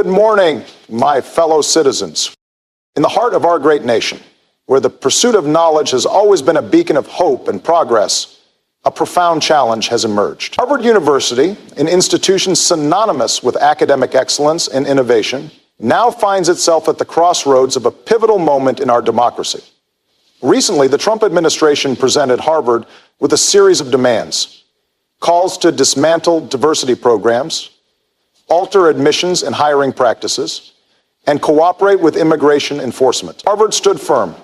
Good morning, my fellow citizens. In the heart of our great nation, where the pursuit of knowledge has always been a beacon of hope and progress, a profound challenge has emerged. Harvard University, an institution synonymous with academic excellence and innovation, now finds itself at the crossroads of a pivotal moment in our democracy. Recently, the Trump administration presented Harvard with a series of demands: calls to dismantle diversity programs, alter admissions and hiring practices, and cooperate with immigration enforcement. Harvard stood firm,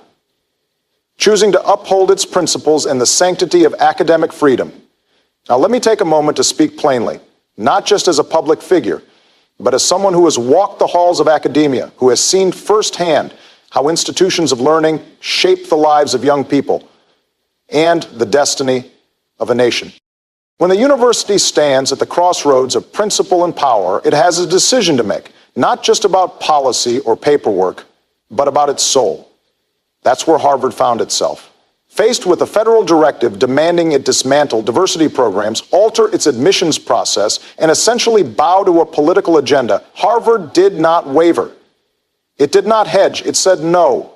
choosing to uphold its principles and the sanctity of academic freedom. Now, let me take a moment to speak plainly, not just as a public figure, but as someone who has walked the halls of academia, who has seen firsthand how institutions of learning shape the lives of young people and the destiny of a nation. When the university stands at the crossroads of principle and power, it has a decision to make, not just about policy or paperwork, but about its soul. That's where Harvard found itself. Faced with a federal directive demanding it dismantle diversity programs, alter its admissions process, and essentially bow to a political agenda, Harvard did not waver. It did not hedge. It said no.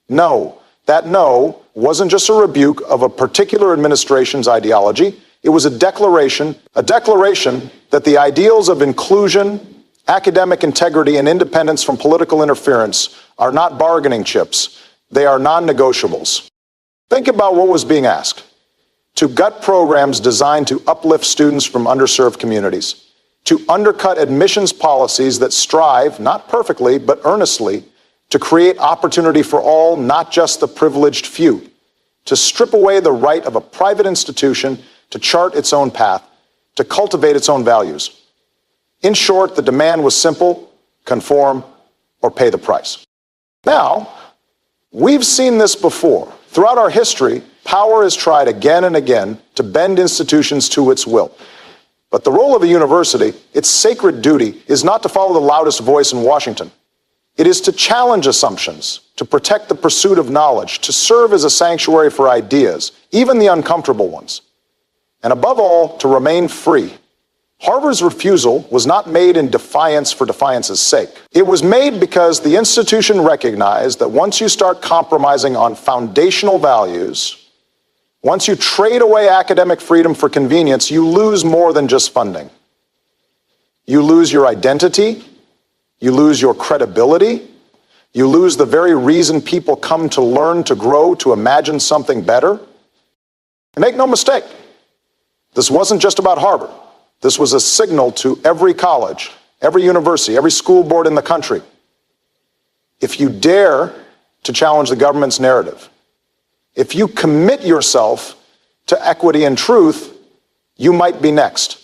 No. That no wasn't just a rebuke of a particular administration's ideology. It was a declaration that the ideals of inclusion, academic integrity, and independence from political interference are not bargaining chips. They are non-negotiables. Think about what was being asked: to gut programs designed to uplift students from underserved communities, to undercut admissions policies that strive, not perfectly, but earnestly, to create opportunity for all, not just the privileged few, to strip away the right of a private institution to chart its own path, to cultivate its own values. In short, the demand was simple: conform or pay the price. Now, we've seen this before. Throughout our history, power has tried again and again to bend institutions to its will. But the role of a university, its sacred duty, is not to follow the loudest voice in Washington. It is to challenge assumptions, to protect the pursuit of knowledge, to serve as a sanctuary for ideas, even the uncomfortable ones, and above all, to remain free. Harvard's refusal was not made in defiance for defiance's sake. It was made because the institution recognized that once you start compromising on foundational values, once you trade away academic freedom for convenience, you lose more than just funding. You lose your identity, you lose your credibility, you lose the very reason people come to learn, to grow, to imagine something better. And make no mistake, this wasn't just about Harvard. This was a signal to every college, every university, every school board in the country. If you dare to challenge the government's narrative, if you commit yourself to equity and truth, you might be next.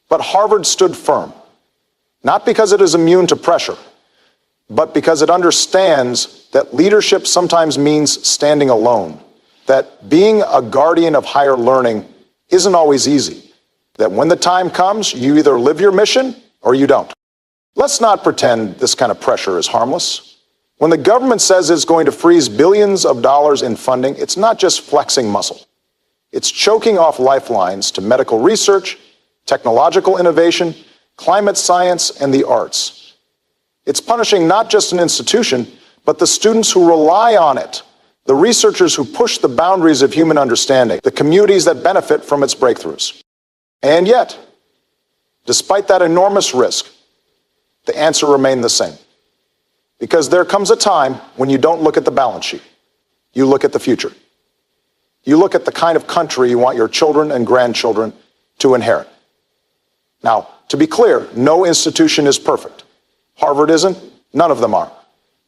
But Harvard stood firm, not because it is immune to pressure, but because it understands that leadership sometimes means standing alone, that being a guardian of higher learning isn't always easy, that when the time comes, you either live your mission or you don't. Let's not pretend this kind of pressure is harmless. When the government says it's going to freeze billions of dollars in funding, it's not just flexing muscle. It's choking off lifelines to medical research, technological innovation, climate science, and the arts. It's punishing not just an institution, but the students who rely on it, the researchers who push the boundaries of human understanding, the communities that benefit from its breakthroughs. And yet, despite that enormous risk, the answer remained the same. Because there comes a time when you don't look at the balance sheet. You look at the future. You look at the kind of country you want your children and grandchildren to inherit. Now, to be clear, no institution is perfect. Harvard isn't. None of them are.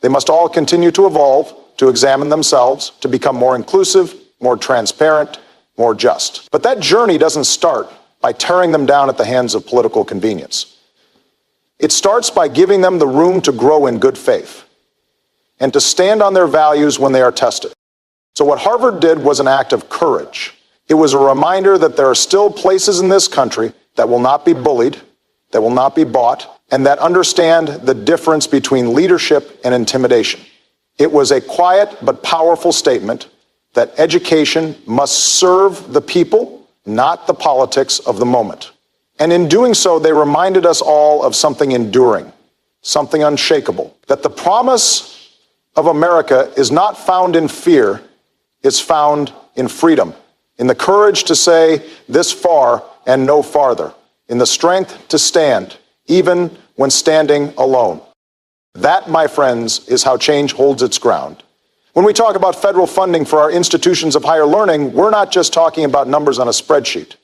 They must all continue to evolve, to examine themselves, to become more inclusive, more transparent, more just. But that journey doesn't start by tearing them down at the hands of political convenience. It starts by giving them the room to grow in good faith and to stand on their values when they are tested. So what Harvard did was an act of courage. It was a reminder that there are still places in this country that will not be bullied, that will not be bought, and that understand the difference between leadership and intimidation. It was a quiet but powerful statement that education must serve the people, not the politics of the moment. And in doing so, they reminded us all of something enduring, something unshakable, that the promise of America is not found in fear, it's found in freedom, in the courage to say this far and no farther, in the strength to stand, even when standing alone. That, my friends, is how change holds its ground. When we talk about federal funding for our institutions of higher learning, we're not just talking about numbers on a spreadsheet.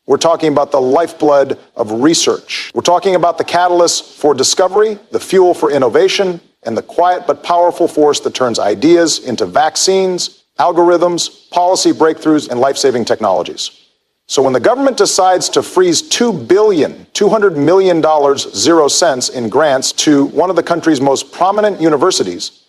We're talking about the lifeblood of research. We're talking about the catalyst for discovery, the fuel for innovation, and the quiet but powerful force that turns ideas into vaccines, algorithms, policy breakthroughs, and life-saving technologies. So when the government decides to freeze $200 million, 0 cents in grants to one of the country's most prominent universities,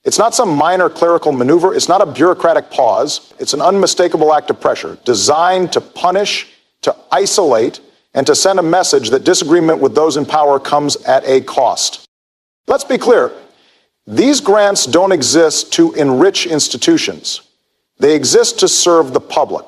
it's not some minor clerical maneuver. It's not a bureaucratic pause. It's an unmistakable act of pressure designed to punish, to isolate, and to send a message that disagreement with those in power comes at a cost. Let's be clear. These grants don't exist to enrich institutions. They exist to serve the public.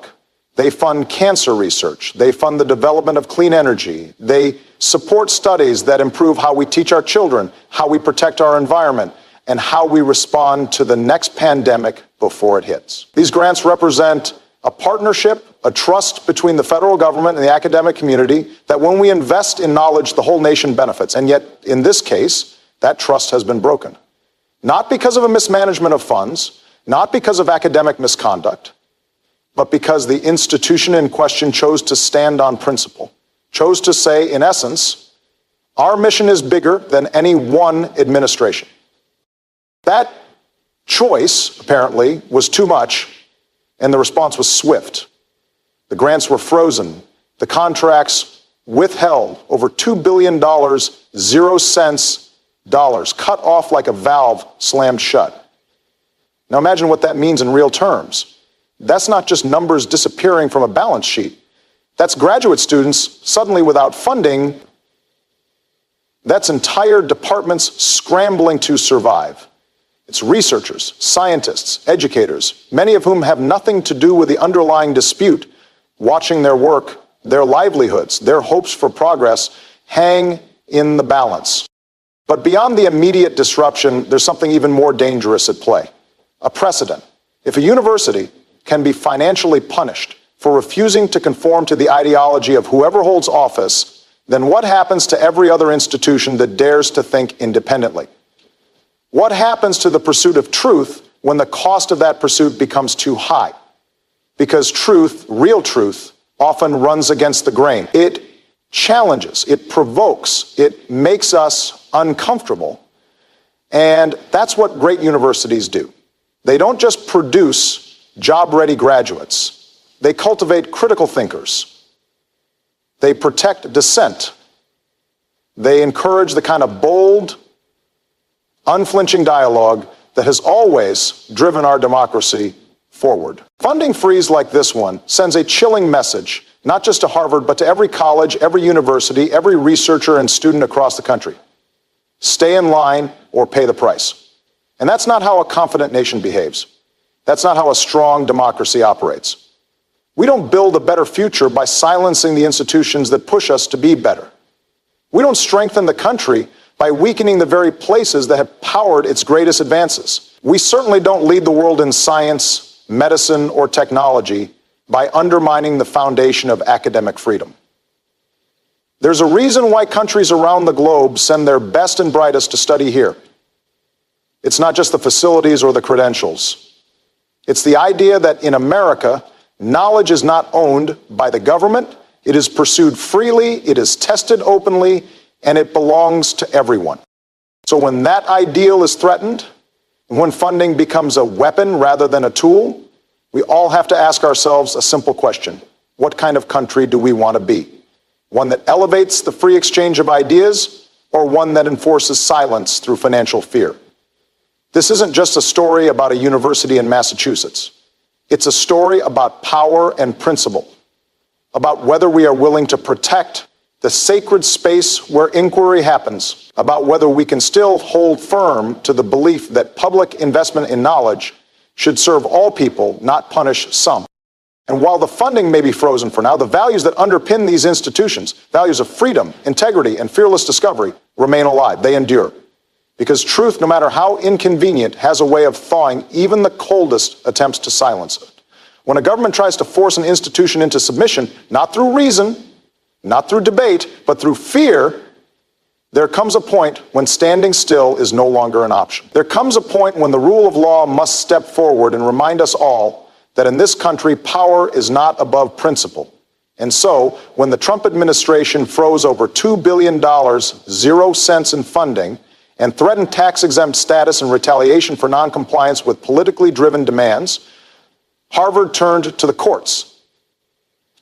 They fund cancer research. They fund the development of clean energy. They support studies that improve how we teach our children, how we protect our environment, and how we respond to the next pandemic before it hits. These grants represent a partnership, a trust between the federal government and the academic community that when we invest in knowledge, the whole nation benefits. And yet, in this case, that trust has been broken. Not because of a mismanagement of funds, not because of academic misconduct, but because the institution in question chose to stand on principle, chose to say, in essence, our mission is bigger than any one administration. That choice, apparently, was too much, and the response was swift. The grants were frozen, the contracts withheld, over $2 billion, 0 cents dollars, cut off like a valve slammed shut. Now imagine what that means in real terms. That's not just numbers disappearing from a balance sheet. That's graduate students suddenly without funding. That's entire departments scrambling to survive. It's researchers, scientists, educators, many of whom have nothing to do with the underlying dispute, watching their work, their livelihoods, their hopes for progress hang in the balance. But beyond the immediate disruption, there's something even more dangerous at play, a precedent. If a university can be financially punished for refusing to conform to the ideology of whoever holds office, then what happens to every other institution that dares to think independently? What happens to the pursuit of truth when the cost of that pursuit becomes too high? Because truth, real truth, often runs against the grain. It challenges, it provokes, it makes us uncomfortable. And that's what great universities do. They don't just produce job-ready graduates. They cultivate critical thinkers. They protect dissent. They encourage the kind of bold, unflinching dialogue that has always driven our democracy forward. Funding freeze like this one sends a chilling message, not just to Harvard, but to every college, every university, every researcher and student across the country. Stay in line or pay the price. And that's not how a confident nation behaves. That's not how a strong democracy operates. We don't build a better future by silencing the institutions that push us to be better. We don't strengthen the country by weakening the very places that have powered its greatest advances. We certainly don't lead the world in science, medicine, or technology by undermining the foundation of academic freedom. There's a reason why countries around the globe send their best and brightest to study here. It's not just the facilities or the credentials. It's the idea that in America, knowledge is not owned by the government, it is pursued freely, it is tested openly, and it belongs to everyone. So when that ideal is threatened, when funding becomes a weapon rather than a tool, we all have to ask ourselves a simple question. What kind of country do we want to be? One that elevates the free exchange of ideas, or one that enforces silence through financial fear? This isn't just a story about a university in Massachusetts. It's a story about power and principle, about whether we are willing to protect the sacred space where inquiry happens, about whether we can still hold firm to the belief that public investment in knowledge should serve all people, not punish some. And while the funding may be frozen for now, the values that underpin these institutions, values of freedom, integrity, and fearless discovery, remain alive. They endure. Because truth, no matter how inconvenient, has a way of thawing even the coldest attempts to silence it. When a government tries to force an institution into submission, not through reason, not through debate, but through fear, there comes a point when standing still is no longer an option. There comes a point when the rule of law must step forward and remind us all that in this country, power is not above principle. And so, when the Trump administration froze over $2 billion, 0 cents in funding, and threatened tax-exempt status in retaliation for noncompliance with politically driven demands, Harvard turned to the courts,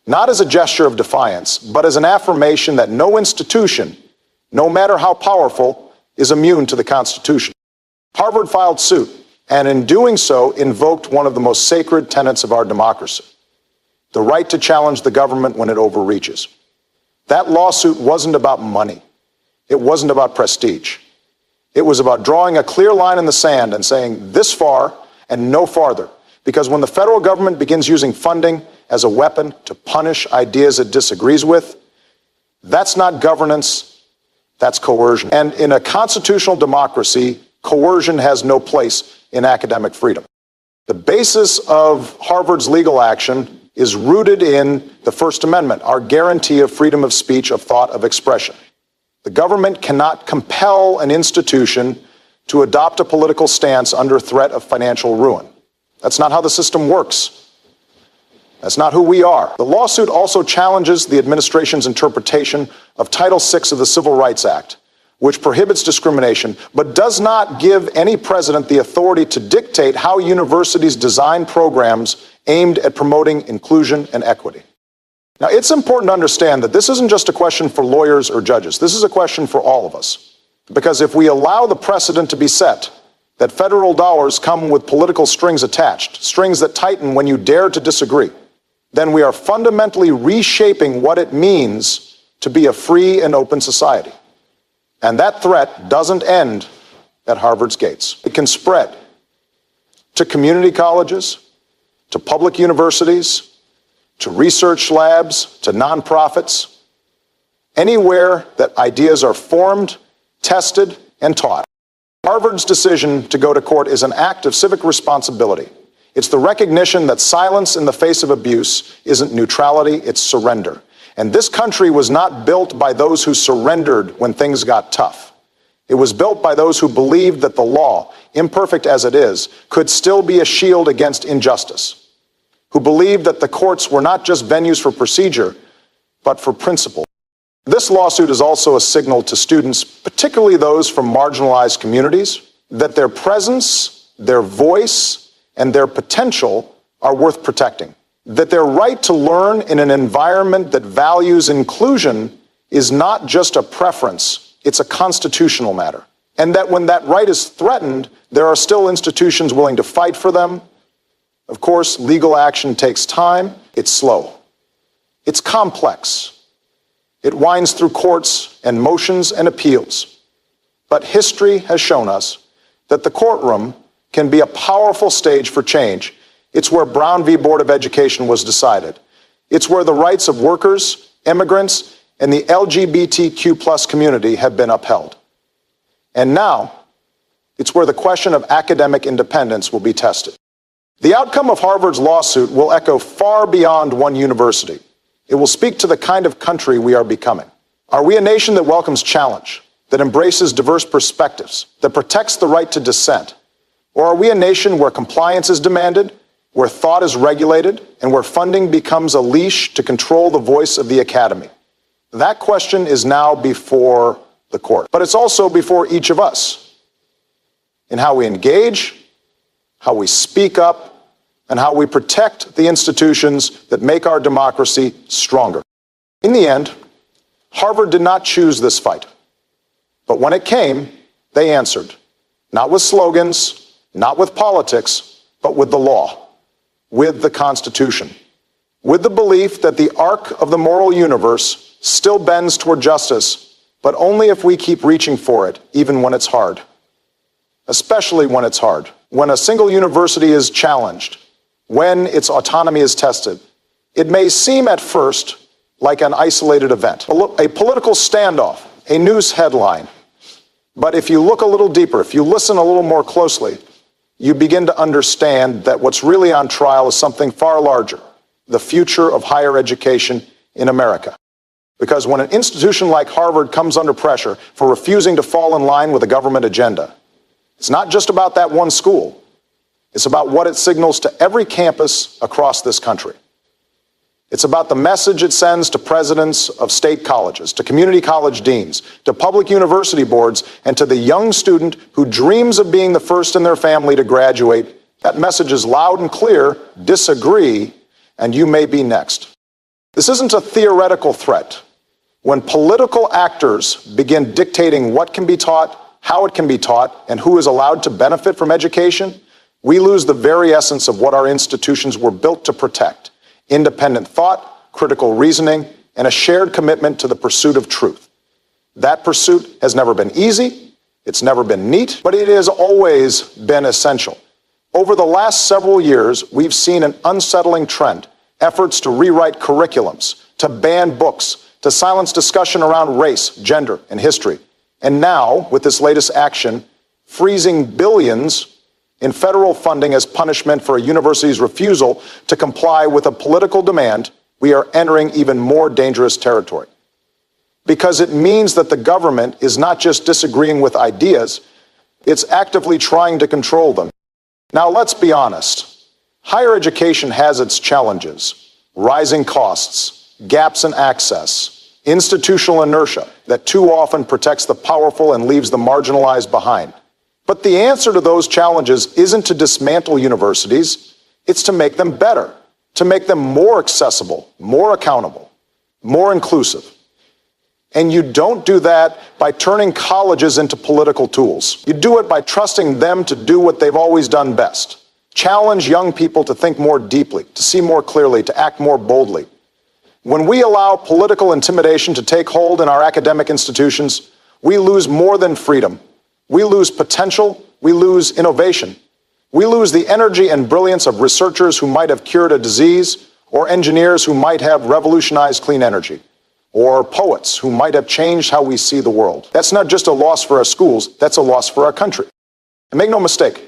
not as a gesture of defiance, but as an affirmation that no institution, no matter how powerful, is immune to the Constitution. Harvard filed suit, and in doing so, invoked one of the most sacred tenets of our democracy, the right to challenge the government when it overreaches. That lawsuit wasn't about money. It wasn't about prestige. It was about drawing a clear line in the sand and saying this far and no farther. Because when the federal government begins using funding as a weapon to punish ideas it disagrees with, that's not governance, that's coercion. And in a constitutional democracy, coercion has no place in academic freedom. The basis of Harvard's legal action is rooted in the First Amendment, our guarantee of freedom of speech, of thought, of expression. The government cannot compel an institution to adopt a political stance under threat of financial ruin. That's not how the system works. That's not who we are. The lawsuit also challenges the administration's interpretation of Title VI of the Civil Rights Act, which prohibits discrimination, but does not give any president the authority to dictate how universities design programs aimed at promoting inclusion and equity. Now, it's important to understand that this isn't just a question for lawyers or judges. This is a question for all of us. Because if we allow the precedent to be set that federal dollars come with political strings attached, strings that tighten when you dare to disagree, then we are fundamentally reshaping what it means to be a free and open society. And that threat doesn't end at Harvard's gates. It can spread to community colleges, to public universities, to research labs, to nonprofits, anywhere that ideas are formed, tested, and taught. Harvard's decision to go to court is an act of civic responsibility. It's the recognition that silence in the face of abuse isn't neutrality, it's surrender. And this country was not built by those who surrendered when things got tough. It was built by those who believed that the law, imperfect as it is, could still be a shield against injustice, who believed that the courts were not just venues for procedure, but for principle. This lawsuit is also a signal to students, particularly those from marginalized communities, that their presence, their voice, and their potential are worth protecting. That their right to learn in an environment that values inclusion is not just a preference, it's a constitutional matter. And that when that right is threatened, there are still institutions willing to fight for them. Of course, legal action takes time, it's slow, it's complex. It winds through courts and motions and appeals. But history has shown us that the courtroom can be a powerful stage for change. It's where Brown v. Board of Education was decided. It's where the rights of workers, immigrants, and the LGBTQ+ community have been upheld. And now, it's where the question of academic independence will be tested. The outcome of Harvard's lawsuit will echo far beyond one university. It will speak to the kind of country we are becoming. Are we a nation that welcomes challenge, that embraces diverse perspectives, that protects the right to dissent? Or are we a nation where compliance is demanded, where thought is regulated, and where funding becomes a leash to control the voice of the academy? That question is now before the court, but it's also before each of us in how we engage, how we speak up, and how we protect the institutions that make our democracy stronger. In the end, Harvard did not choose this fight. But when it came, they answered, not with slogans, not with politics, but with the law, with the Constitution, with the belief that the arc of the moral universe still bends toward justice, but only if we keep reaching for it, even when it's hard. Especially when it's hard. When a single university is challenged, when its autonomy is tested, it may seem at first like an isolated event, a political standoff, a news headline, But if you look a little deeper, if you listen a little more closely, you begin to understand that what's really on trial is something far larger, the future of higher education in America. Because when an institution like Harvard comes under pressure for refusing to fall in line with a government agenda, it's not just about that one school. It's about what it signals to every campus across this country. It's about the message it sends to presidents of state colleges, to community college deans, to public university boards, and to the young student who dreams of being the first in their family to graduate. That message is loud and clear: disagree, and you may be next. This isn't a theoretical threat. When political actors begin dictating what can be taught, how it can be taught, and who is allowed to benefit from education, we lose the very essence of what our institutions were built to protect: independent thought, critical reasoning, and a shared commitment to the pursuit of truth. That pursuit has never been easy, it's never been neat, but it has always been essential. Over the last several years, we've seen an unsettling trend: efforts to rewrite curriculums, to ban books, to silence discussion around race, gender, and history. And now, with this latest action, freezing billions in federal funding as punishment for a university's refusal to comply with a political demand, we are entering even more dangerous territory. Because it means that the government is not just disagreeing with ideas, it's actively trying to control them. Now, let's be honest. Higher education has its challenges: rising costs, gaps in access, institutional inertia that too often protects the powerful and leaves the marginalized behind. But the answer to those challenges isn't to dismantle universities, it's to make them better, to make them more accessible, more accountable, more inclusive. And you don't do that by turning colleges into political tools. You do it by trusting them to do what they've always done best: challenge young people to think more deeply, to see more clearly, to act more boldly. When we allow political intimidation to take hold in our academic institutions, we lose more than freedom. We lose potential, we lose innovation. We lose the energy and brilliance of researchers who might have cured a disease, or engineers who might have revolutionized clean energy, or poets who might have changed how we see the world. That's not just a loss for our schools, that's a loss for our country. And make no mistake,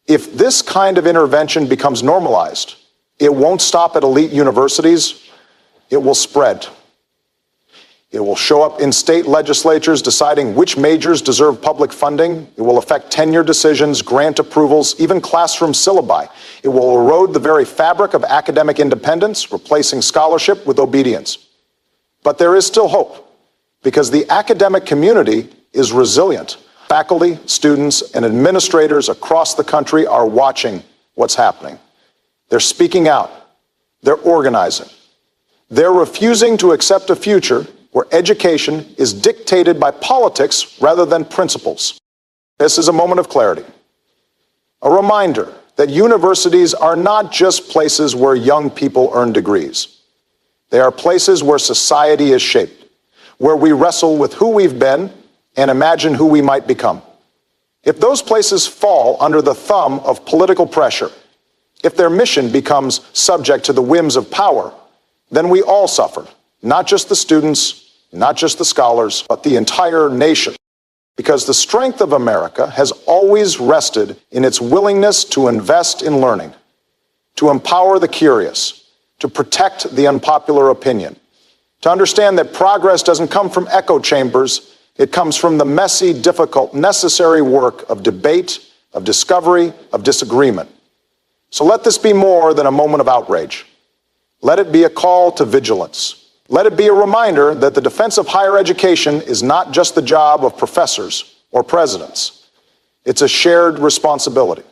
if this kind of intervention becomes normalized, it won't stop at elite universities, it will spread. It will show up in state legislatures deciding which majors deserve public funding. It will affect tenure decisions, grant approvals, even classroom syllabi. It will erode the very fabric of academic independence, replacing scholarship with obedience. But there is still hope, because the academic community is resilient. Faculty, students, and administrators across the country are watching what's happening. They're speaking out. They're organizing. They're refusing to accept a future where education is dictated by politics rather than principles. This is a moment of clarity. A reminder that universities are not just places where young people earn degrees. They are places where society is shaped, where we wrestle with who we've been and imagine who we might become. If those places fall under the thumb of political pressure, if their mission becomes subject to the whims of power, then we all suffer. Not just the students, not just the scholars, but the entire nation. Because the strength of America has always rested in its willingness to invest in learning, to empower the curious, to protect the unpopular opinion, to understand that progress doesn't come from echo chambers, it comes from the messy, difficult, necessary work of debate, of discovery, of disagreement. So let this be more than a moment of outrage. Let it be a call to vigilance. Let it be a reminder that the defense of higher education is not just the job of professors or presidents. It's a shared responsibility.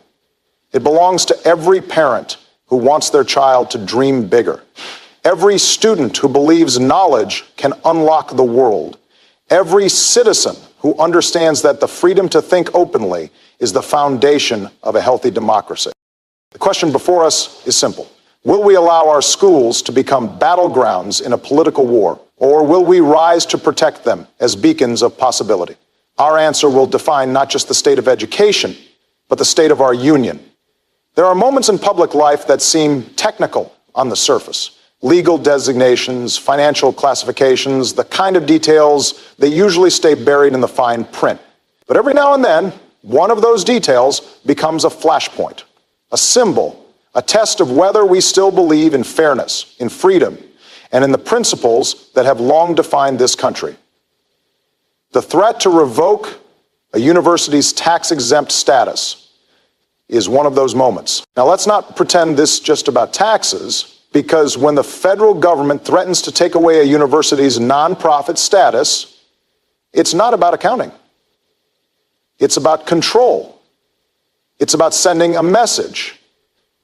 It belongs to every parent who wants their child to dream bigger, every student who believes knowledge can unlock the world, every citizen who understands that the freedom to think openly is the foundation of a healthy democracy. The question before us is simple. Will we allow our schools to become battlegrounds in a political war, or will we rise to protect them as beacons of possibility? Our answer will define not just the state of education, but the state of our union. There are moments in public life that seem technical on the surface. Legal designations, financial classifications, the kind of details that usually stay buried in the fine print. But every now and then, one of those details becomes a flashpoint, a symbol, a test of whether we still believe in fairness, in freedom, and in the principles that have long defined this country. The threat to revoke a university's tax-exempt status is one of those moments. Now, let's not pretend this is just about taxes, because when the federal government threatens to take away a university's nonprofit status, it's not about accounting. It's about control. It's about sending a message.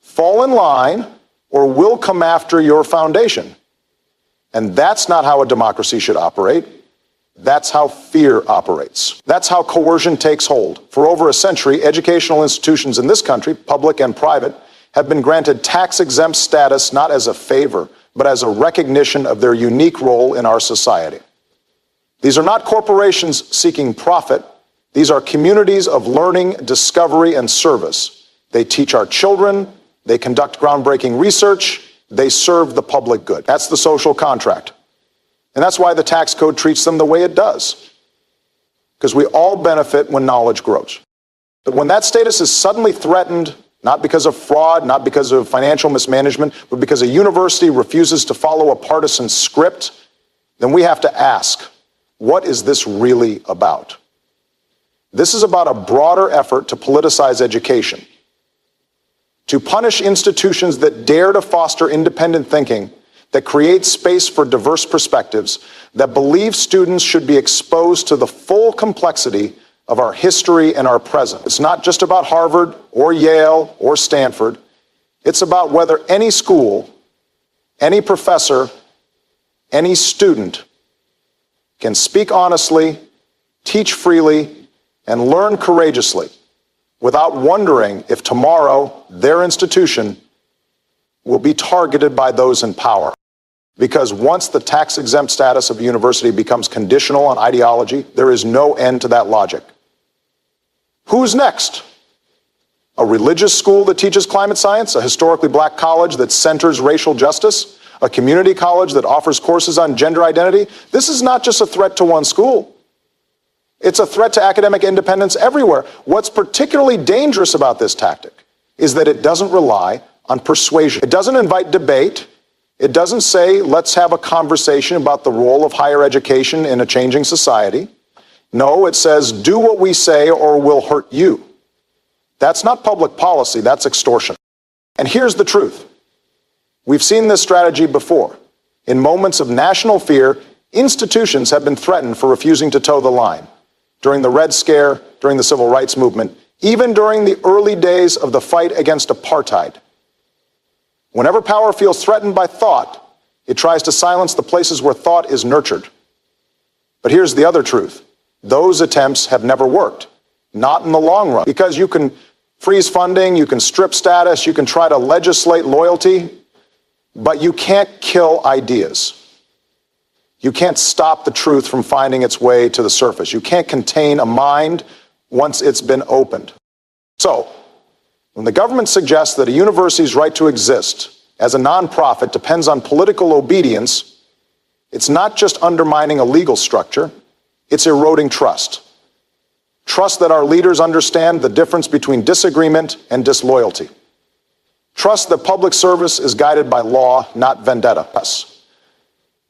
Fall in line, or we'll come after your foundation. And that's not how a democracy should operate. That's how fear operates. That's how coercion takes hold. For over a century, educational institutions in this country, public and private, have been granted tax-exempt status not as a favor, but as a recognition of their unique role in our society. These are not corporations seeking profit. These are communities of learning, discovery, and service. They teach our children. They conduct groundbreaking research. They serve the public good. That's the social contract. And that's why the tax code treats them the way it does. Because we all benefit when knowledge grows. But when that status is suddenly threatened, not because of fraud, not because of financial mismanagement, but because a university refuses to follow a partisan script, then we have to ask, what is this really about? This is about a broader effort to politicize education, to punish institutions that dare to foster independent thinking, that create space for diverse perspectives, that believe students should be exposed to the full complexity of our history and our present. It's not just about Harvard or Yale or Stanford. It's about whether any school, any professor, any student can speak honestly, teach freely, and learn courageously without wondering if tomorrow their institution will be targeted by those in power. Because once the tax-exempt status of a university becomes conditional on ideology, there is no end to that logic. Who's next? A religious school that teaches climate science? A historically black college that centers racial justice? A community college that offers courses on gender identity? This is not just a threat to one school. It's a threat to academic independence everywhere. What's particularly dangerous about this tactic is that it doesn't rely on persuasion. It doesn't invite debate. It doesn't say, let's have a conversation about the role of higher education in a changing society. No, it says, do what we say or we'll hurt you. That's not public policy, that's extortion. And here's the truth. We've seen this strategy before. In moments of national fear, institutions have been threatened for refusing to toe the line. During the Red Scare, during the Civil Rights Movement, even during the early days of the fight against apartheid. Whenever power feels threatened by thought, it tries to silence the places where thought is nurtured. But here's the other truth. Those attempts have never worked, not in the long run. Because you can freeze funding, you can strip status, you can try to legislate loyalty, but you can't kill ideas. You can't stop the truth from finding its way to the surface. You can't contain a mind once it's been opened. So, when the government suggests that a university's right to exist as a nonprofit depends on political obedience, it's not just undermining a legal structure, it's eroding trust. Trust that our leaders understand the difference between disagreement and disloyalty. Trust that public service is guided by law, not vendetta.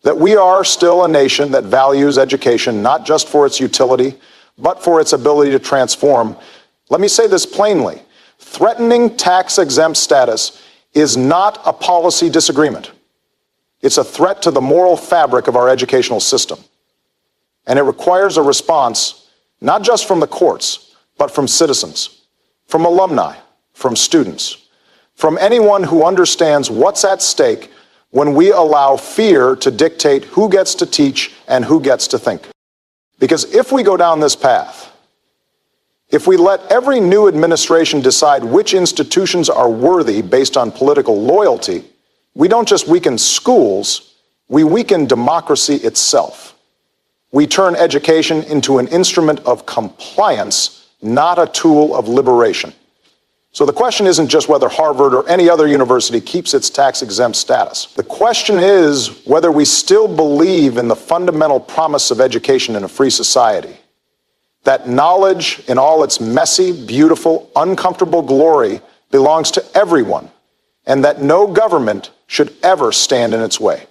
That we are still a nation that values education not just for its utility, but for its ability to transform. Let me say this plainly. Threatening tax-exempt status is not a policy disagreement. It's a threat to the moral fabric of our educational system. And it requires a response, not just from the courts, but from citizens, from alumni, from students, from anyone who understands what's at stake when we allow fear to dictate who gets to teach and who gets to think. Because if we go down this path, if we let every new administration decide which institutions are worthy based on political loyalty, we don't just weaken schools, we weaken democracy itself. We turn education into an instrument of compliance, not a tool of liberation. So the question isn't just whether Harvard or any other university keeps its tax-exempt status. The question is whether we still believe in the fundamental promise of education in a free society. that knowledge in all its messy, beautiful, uncomfortable glory belongs to everyone, and that no government should ever stand in its way.